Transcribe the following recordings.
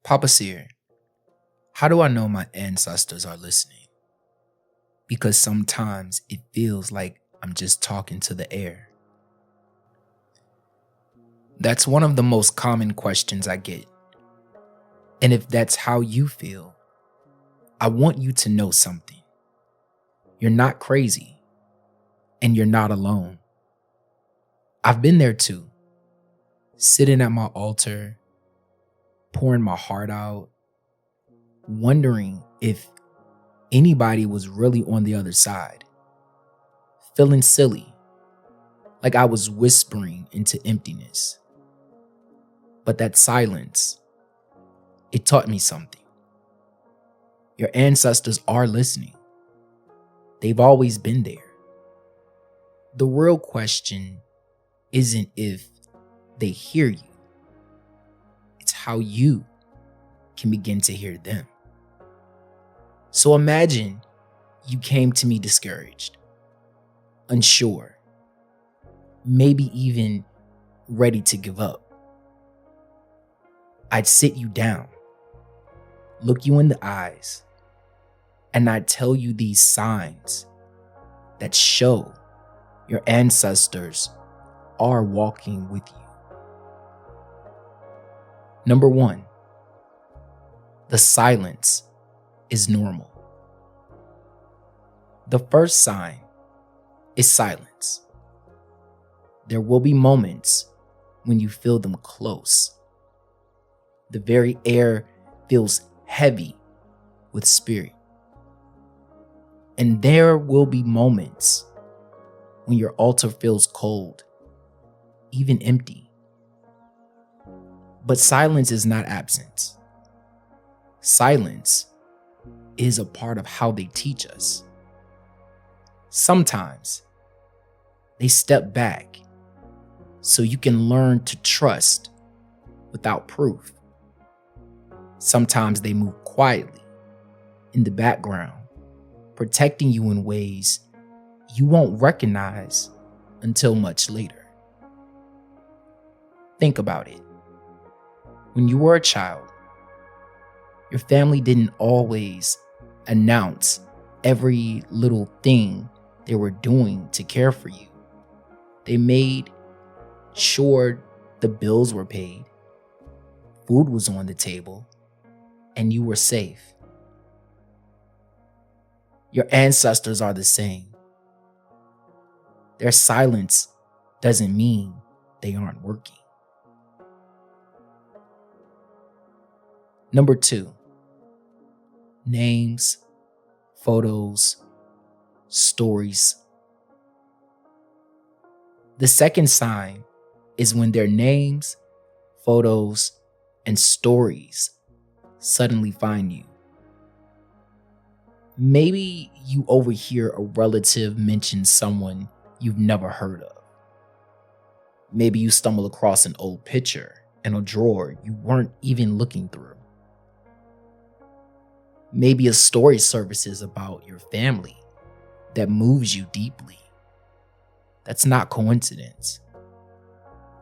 Papa Seer, how do I know my ancestors are listening? Because sometimes it feels like I'm just talking to the air. That's one of the most common questions I get. And if that's how you feel, I want you to know something. You're not crazy, and you're not alone. I've been there too, sitting at my altar, pouring my heart out, wondering if anybody was really on the other side, feeling silly, like I was whispering into emptiness. But that silence, it taught me something. Your ancestors are listening. They've always been there. The real question isn't if they hear you. It's how you can begin to hear them. So imagine you came to me discouraged, unsure, maybe even ready to give up. I'd sit you down, look you in the eyes, and I'd tell you these signs that show your ancestors are walking with you. Number one, the silence is normal. The first sign is silence. There will be moments when you feel them close. The very air feels heavy with spirit. And there will be moments when your altar feels cold, even empty. But silence is not absence. Silence is a part of how they teach us. Sometimes they step back so you can learn to trust without proof. Sometimes they move quietly in the background, protecting you in ways you won't recognize until much later. Think about it. When you were a child, your family didn't always announce every little thing they were doing to care for you. They made sure the bills were paid, food was on the table, and you were safe. Your ancestors are the same. Their silence doesn't mean they aren't working. Number two, names, photos, stories. The second sign is when their names, photos, and stories suddenly find you. Maybe you overhear a relative mention someone you've never heard of. Maybe you stumble across an old picture in a drawer you weren't even looking through. Maybe a story surfaces about your family that moves you deeply. That's not coincidence.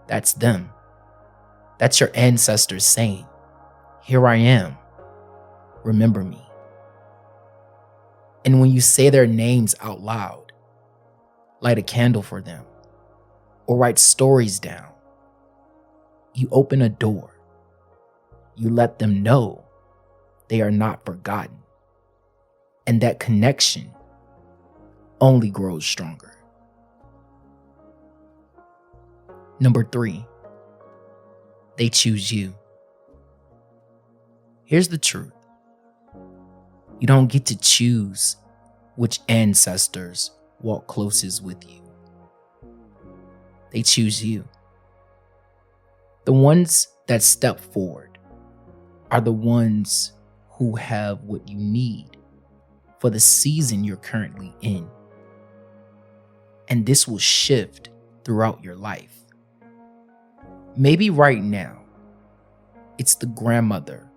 That's them. That's your ancestors saying, "Here I am. Remember me." And when you say their names out loud, light a candle for them, or write stories down, you open a door. You let them know they are not forgotten. And that connection only grows stronger. Number three, they choose you. Here's the truth. You don't get to choose which ancestors walk closest with you. They choose you. The ones that step forward are the ones who have what you need for the season you're currently in. And this will shift throughout your life. Maybe right now, it's the grandmother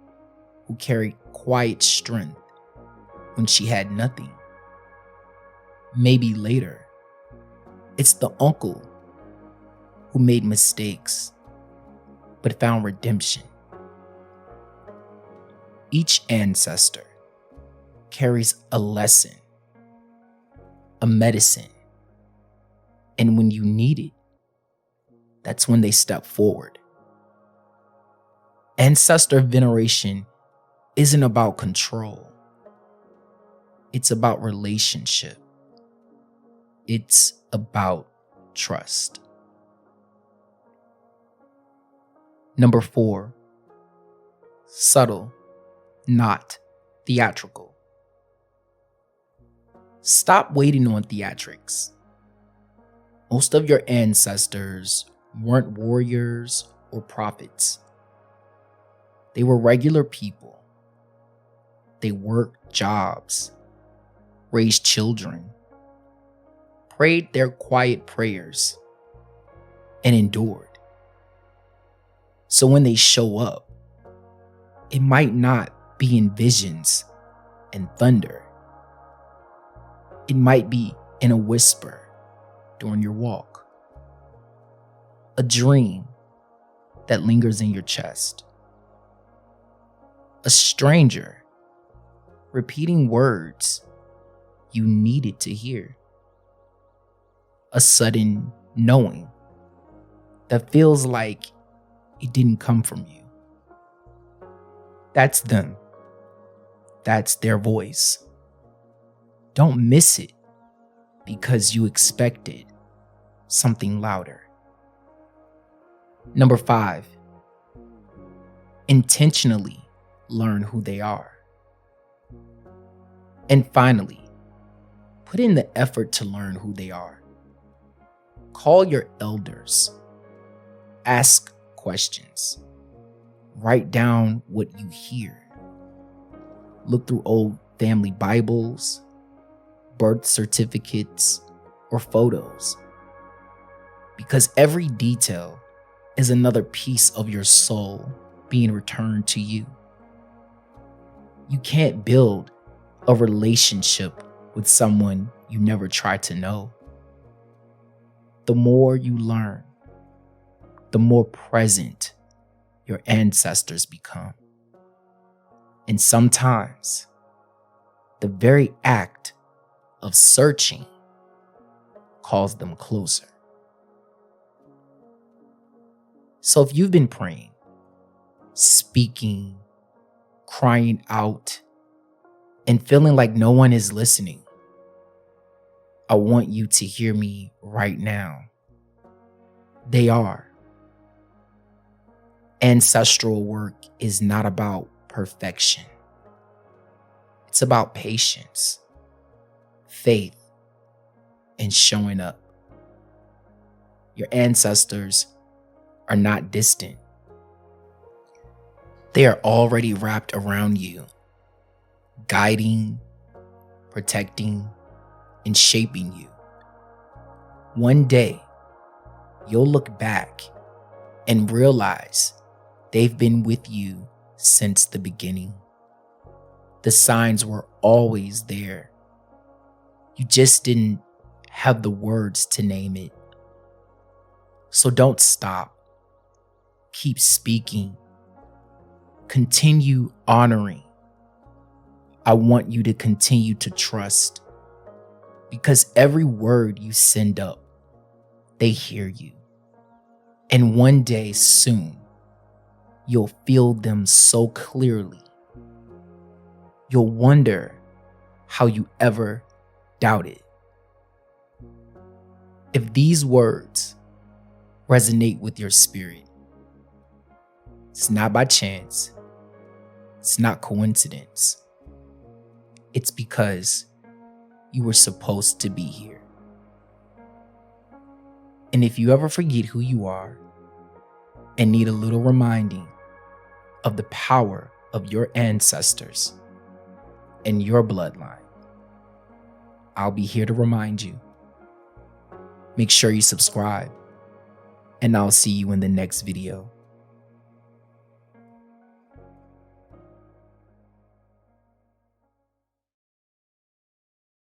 who carried quiet strength when she had nothing. Maybe later, it's the uncle who made mistakes but found redemption. Each ancestor carries a lesson, a medicine, and when you need it, that's when they step forward. Ancestor veneration isn't about control. It's about relationship. It's about trust. Number 4, subtle, not theatrical. Stop waiting on theatrics. Most of your ancestors weren't warriors or prophets. They were regular people. They worked jobs, raised children, prayed their quiet prayers, and endured. So when they show up, it might not be in visions and thunder. It might be in a whisper during your walk, a dream that lingers in your chest, a stranger repeating words you needed to hear, a sudden knowing that feels like it didn't come from you. That's them. That's their voice. Don't miss it because you expected something louder. Number 5, intentionally learn who they are. And finally, put in the effort to learn who they are. Call your elders. Ask questions. Write down what you hear. Look through old family Bibles, birth certificates, or photos. Because every detail is another piece of your soul being returned to you. You can't build a relationship with someone you never tried to know. The more you learn, the more present your ancestors become. And sometimes, the very act of searching calls them closer. So if you've been praying, speaking, crying out, and feeling like no one is listening, I want you to hear me right now. They are. Ancestral work is not about perfection. It's about patience, faith, and showing up. Your ancestors are not distant. They are already wrapped around you, guiding, protecting, and shaping you. One day, you'll look back and realize they've been with you since the beginning. The signs were always there. You just didn't have the words to name it. So don't stop. Keep speaking. Continue honoring. I want you to continue to trust, because every word you send up, they hear you. And one day soon, you'll feel them so clearly. You'll wonder how you ever doubted. If these words resonate with your spirit, it's not by chance. It's not coincidence. It's because you were supposed to be here. And if you ever forget who you are and need a little reminding of the power of your ancestors and your bloodline, I'll be here to remind you. Make sure you subscribe, and I'll see you in the next video.